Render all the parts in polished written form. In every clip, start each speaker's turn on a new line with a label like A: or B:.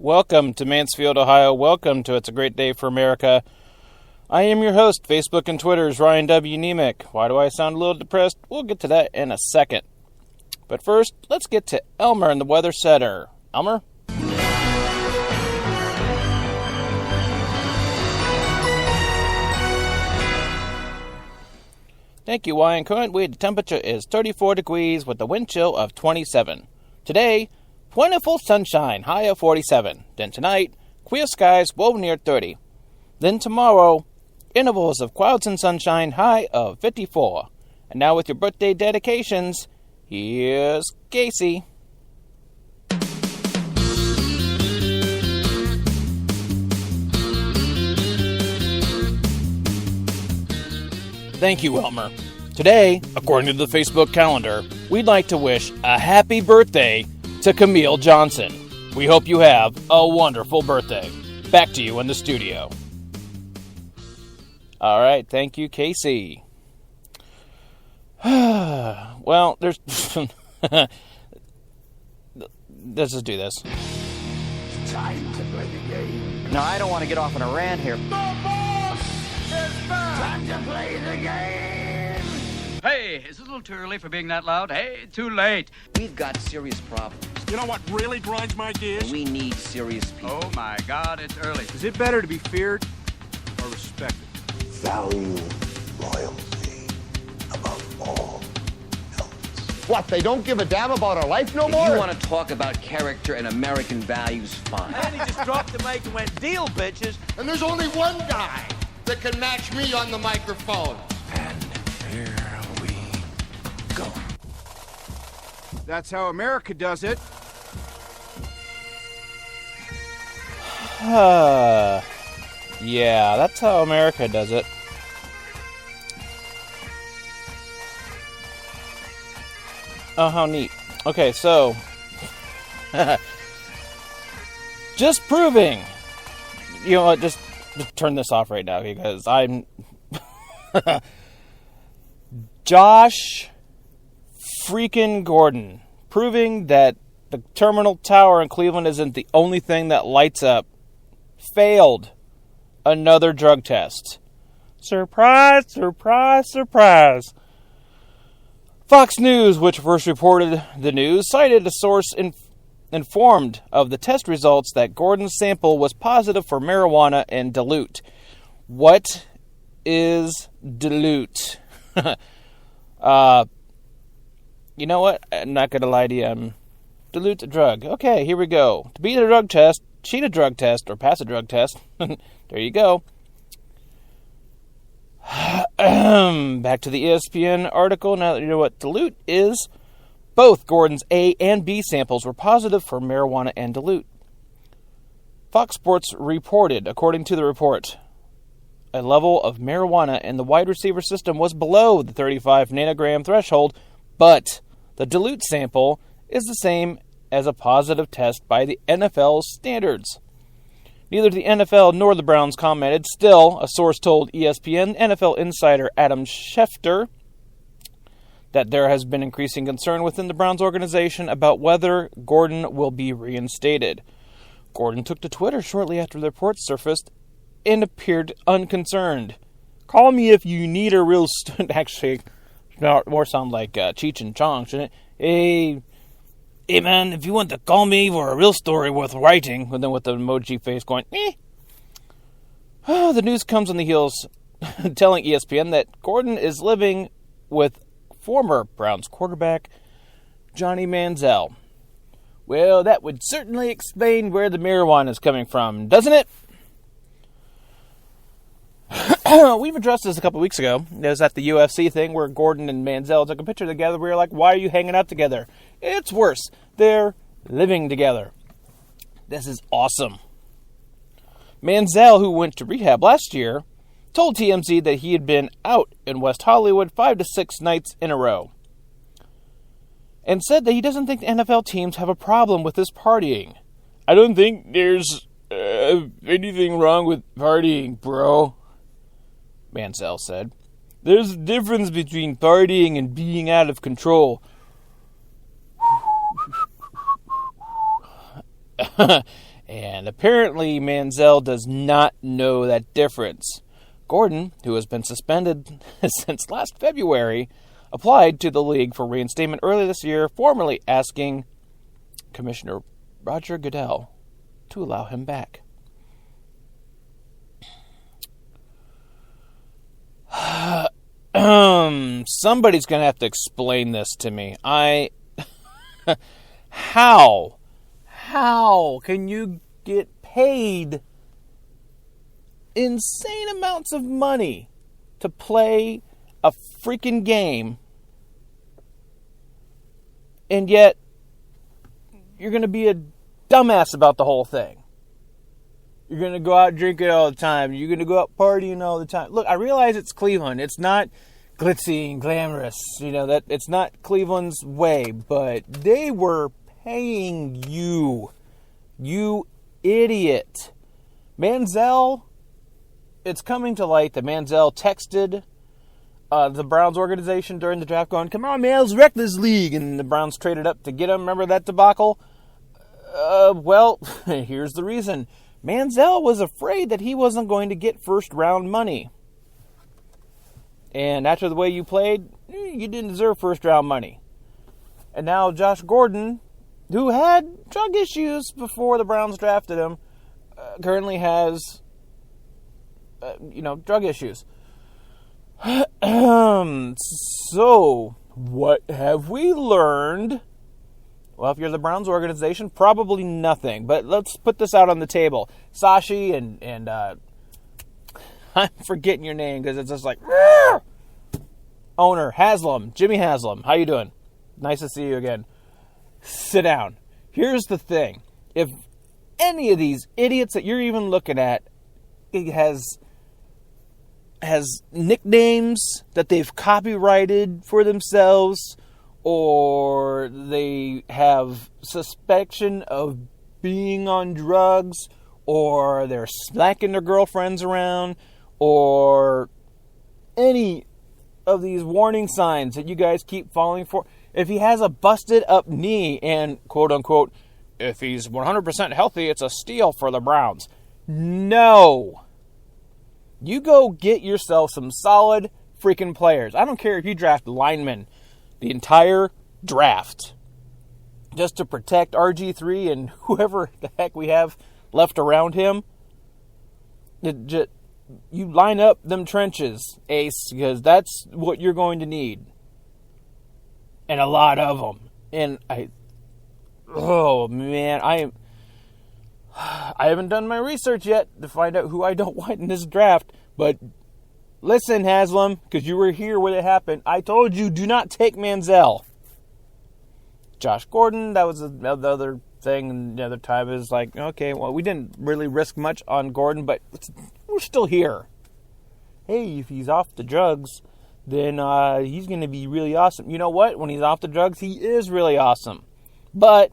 A: Welcome to Mansfield, Ohio. Welcome to It's a Great Day for America. I am your host, Facebook and Twitter's Ryan W. Nemec. Why do I sound a little depressed? We'll get to that in a second. But first, let's get to Elmer and the Weather Center. Elmer? Thank you, Ryan. Currently, the temperature is 34 degrees with a wind chill of 27. Today, plentiful sunshine, high of 47. Then tonight, clear skies, low near 30. Then tomorrow, intervals of clouds and sunshine, high of 54. And now with your birthday dedications, here's Casey. Thank you, Elmer. Today, according to the Facebook calendar, we'd like to wish a happy birthday to Camille Johnson. We hope you have a wonderful birthday. Back to you in the studio. All right, thank you, Casey. Well, there's... Let's just do this.
B: It's time to play the game.
C: No, I don't want to get off on a rant here.
B: The boss is back! Time to play the game!
D: Hey, is it a little too early for being that loud? Hey, too late.
C: We've got serious problems.
E: You know what really grinds my gears?
C: We need serious people.
D: Oh my God, it's early.
E: Is it better to be feared or respected?
B: Value loyalty above all else.
F: What, they don't give a damn about our life no more?
C: If you want to talk about character and American values, fine.
G: And he just dropped the mic and went, deal, bitches.
F: And there's only one guy that can match me on the microphone.
B: And here we go.
E: That's how America does it.
A: Yeah, that's how America does it. Oh, how neat. Okay, so... just proving... You know what, just turn this off right now, because I'm... Josh freaking Gordon. Proving that the Terminal Tower in Cleveland isn't the only thing that lights up. Failed another drug test. Surprise, surprise, surprise. Fox News, which first reported the news, cited a source informed of the test results that Gordon's sample was positive for marijuana and dilute. What is dilute? You know what? I'm not going to lie to you. Dilute a drug. Okay, here we go. To beat a drug test, cheat a drug test, or pass a drug test. There you go. Back to the ESPN article. Now that you know what dilute is, both Gordon's A and B samples were positive for marijuana and dilute. Fox Sports reported, according to the report, a level of marijuana in the wide receiver system was below the 35 nanogram threshold, but the dilute sample is the same as a positive test by the NFL's standards. Neither the NFL nor the Browns commented. Still, a source told ESPN NFL insider Adam Schefter that there has been increasing concern within the Browns organization about whether Gordon will be reinstated. Gordon took to Twitter shortly after the report surfaced and appeared unconcerned. Call me if you need a real actually, more sound like Cheech and Chong, shouldn't it? Hey man, if you want to call me for a real story worth writing, and then with the emoji face going, The news comes on the heels telling ESPN that Gordon is living with former Browns quarterback Johnny Manziel. Well, that would certainly explain where the marijuana is coming from, doesn't it? We've addressed this a couple weeks ago. It was at the UFC thing where Gordon and Manziel took a picture together. We were like, why are you hanging out together? It's worse. They're living together. This is awesome. Manziel, who went to rehab last year, told TMZ that he had been out in West Hollywood 5 to 6 nights in a row. And said that he doesn't think the NFL teams have a problem with this partying. I don't think there's anything wrong with partying, bro. Manziel said. There's a difference between partying and being out of control. And apparently Manziel does not know that difference. Gordon, who has been suspended since last February, applied to the league for reinstatement earlier this year, formally asking Commissioner Roger Goodell to allow him back. Somebody's going to have to explain this to me. How can you get paid insane amounts of money to play a freaking game, and yet you're going to be a dumbass about the whole thing? You're going to go out drinking all the time. You're going to go out partying all the time. Look, I realize it's Cleveland. It's not glitzy and glamorous. That it's not Cleveland's way, but they were paying you. You idiot. Manziel, it's coming to light that Manziel texted the Browns organization during the draft going, "Come on, man, let's wreck this league." And the Browns traded up to get him. Remember that debacle? Well, here's the reason. Manziel was afraid that he wasn't going to get first-round money. And after the way you played, you didn't deserve first-round money. And now Josh Gordon, who had drug issues before the Browns drafted him, currently has, drug issues. So, what have we learned? Well, if you're the Browns organization, probably nothing. But let's put this out on the table. Sashi and I'm forgetting your name because it's just like owner Haslam, Jimmy Haslam. How you doing? Nice to see you again. Sit down. Here's the thing: if any of these idiots that you're even looking at has nicknames that they've copyrighted for themselves, or they have suspicion of being on drugs, or they're smacking their girlfriends around, or any of these warning signs that you guys keep falling for. If he has a busted up knee and, quote unquote, if he's 100% healthy, it's a steal for the Browns. No. You go get yourself some solid freaking players. I don't care if you draft linemen the entire draft just to protect RG3 and whoever the heck we have left around him. You line up them trenches, Ace, because that's what you're going to need. And a lot of them. And I haven't done my research yet to find out who I don't want in this draft. But listen, Haslam, because you were here when it happened. I told you, do not take Manziel. Josh Gordon, that was the other thing. And the other time is like, okay, well, we didn't really risk much on Gordon, but we're still here. Hey, if he's off the drugs, then he's going to be really awesome. You know what? When he's off the drugs, he is really awesome. But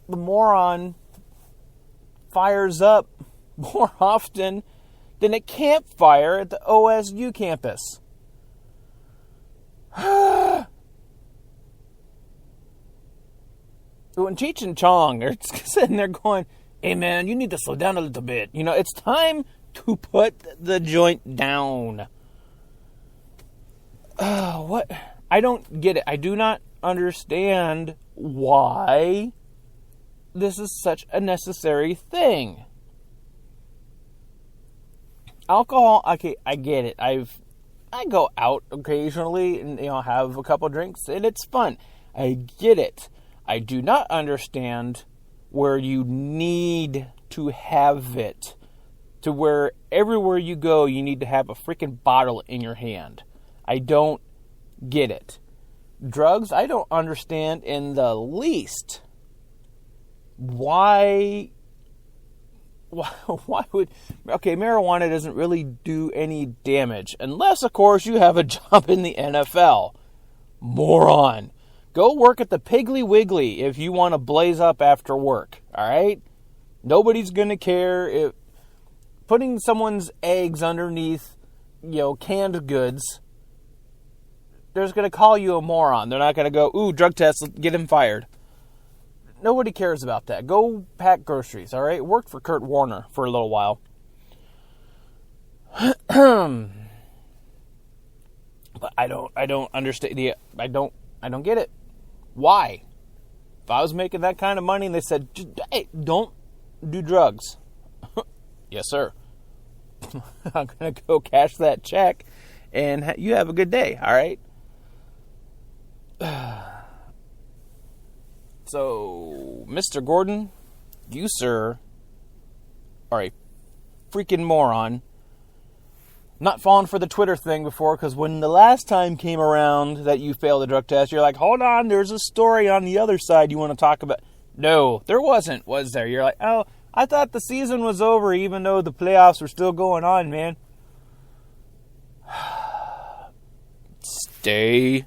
A: the moron fires up more often than a campfire at the OSU campus. When Cheech and Chong are sitting there going, "Hey man, you need to slow down a little bit. It's time to put the joint down." What? I don't get it. I do not understand why this is such a necessary thing. Alcohol, okay, I get it. I go out occasionally and have a couple drinks and it's fun. I get it. I do not understand where you need to have it, to where everywhere you go you need to have a freaking bottle in your hand. I don't get it. Drugs, I don't understand in the least. Why would... Okay, marijuana doesn't really do any damage. Unless, of course, you have a job in the NFL. Moron. Go work at the Piggly Wiggly if you want to blaze up after work. Alright? Nobody's going to care if... Putting someone's eggs underneath, canned goods... They're just going to call you a moron. They're not going to go, "Ooh, drug test, get him fired." Nobody cares about that. Go pack groceries, all right? Worked for Kurt Warner for a little while. But I don't understand. I don't get it. Why? If I was making that kind of money and they said, hey, don't do drugs. Yes, sir. I'm going to go cash that check and you have a good day, all right? So, Mr. Gordon, you, sir, are a freaking moron. Not falling for the Twitter thing before, because when the last time came around that you failed the drug test, you're like, hold on, there's a story on the other side you want to talk about. No, there wasn't, was there? You're like, oh, I thought the season was over even though the playoffs were still going on, man. Stay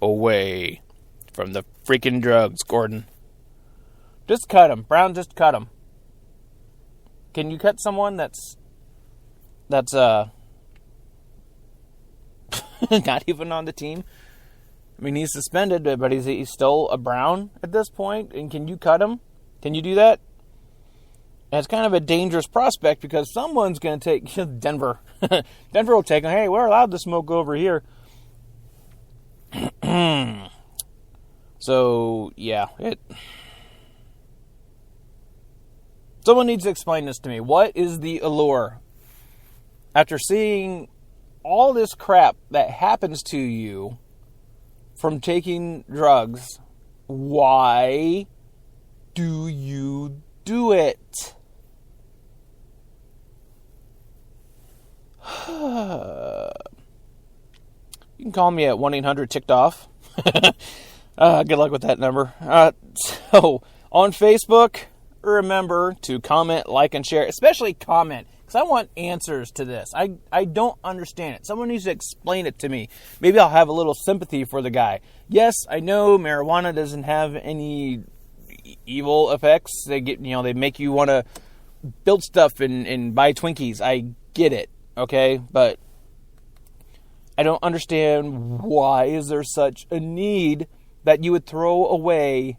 A: away from the freaking drugs, Gordon. Just cut him. Brown, just cut him. Can you cut someone that's not even on the team? I mean, he's suspended, but he's still a Brown at this point. And can you cut him? Can you do that? And it's kind of a dangerous prospect because someone's going to take Denver. Denver will take him. Hey, we're allowed to smoke over here. So, yeah. Someone needs to explain this to me. What is the allure? After seeing all this crap that happens to you from taking drugs, why do you do it? You can call me at 1-800-TICKED-OFF. Good luck with that number. So, on Facebook, remember to comment, like, and share. Especially comment, because I want answers to this. I don't understand it. Someone needs to explain it to me. Maybe I'll have a little sympathy for the guy. Yes, I know marijuana doesn't have any evil effects. They make you want to build stuff and buy Twinkies. I get it, okay? But I don't understand why is there such a need that you would throw away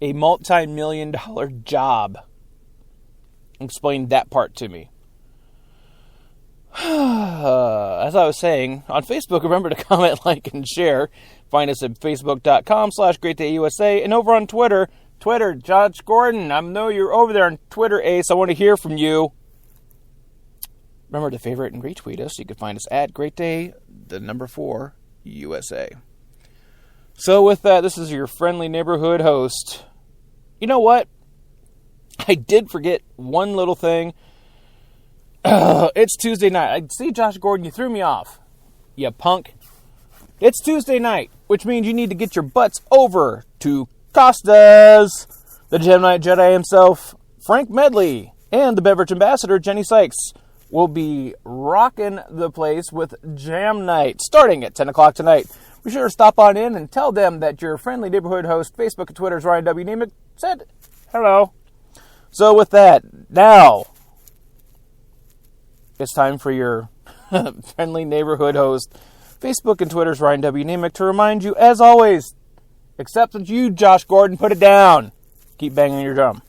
A: a multi-million-dollar job. Explain that part to me. As I was saying, on Facebook, remember to comment, like, and share. Find us at facebook.com/GreatDayUSA. And over on Twitter, Josh Gordon. I know you're over there on Twitter, Ace. I want to hear from you. Remember to favorite and retweet us. You can find us at GreatDay4 USA. So with that, this is your friendly neighborhood host. You know what? I did forget one little thing. It's Tuesday night. I see, Josh Gordon, you threw me off. You punk. It's Tuesday night, which means you need to get your butts over to Costa's. The Gemini Jedi himself, Frank Medley, and the beverage ambassador, Jenny Sykes, will be rocking the place with Jam Night, starting at 10 o'clock tonight. Be sure to stop on in and tell them that your friendly neighborhood host, Facebook and Twitter's Ryan W. Nemick, said hello. So with that, now it's time for your friendly neighborhood host, Facebook and Twitter's Ryan W. Nemick, to remind you, as always, except that you, Josh Gordon, put it down. Keep banging your drum.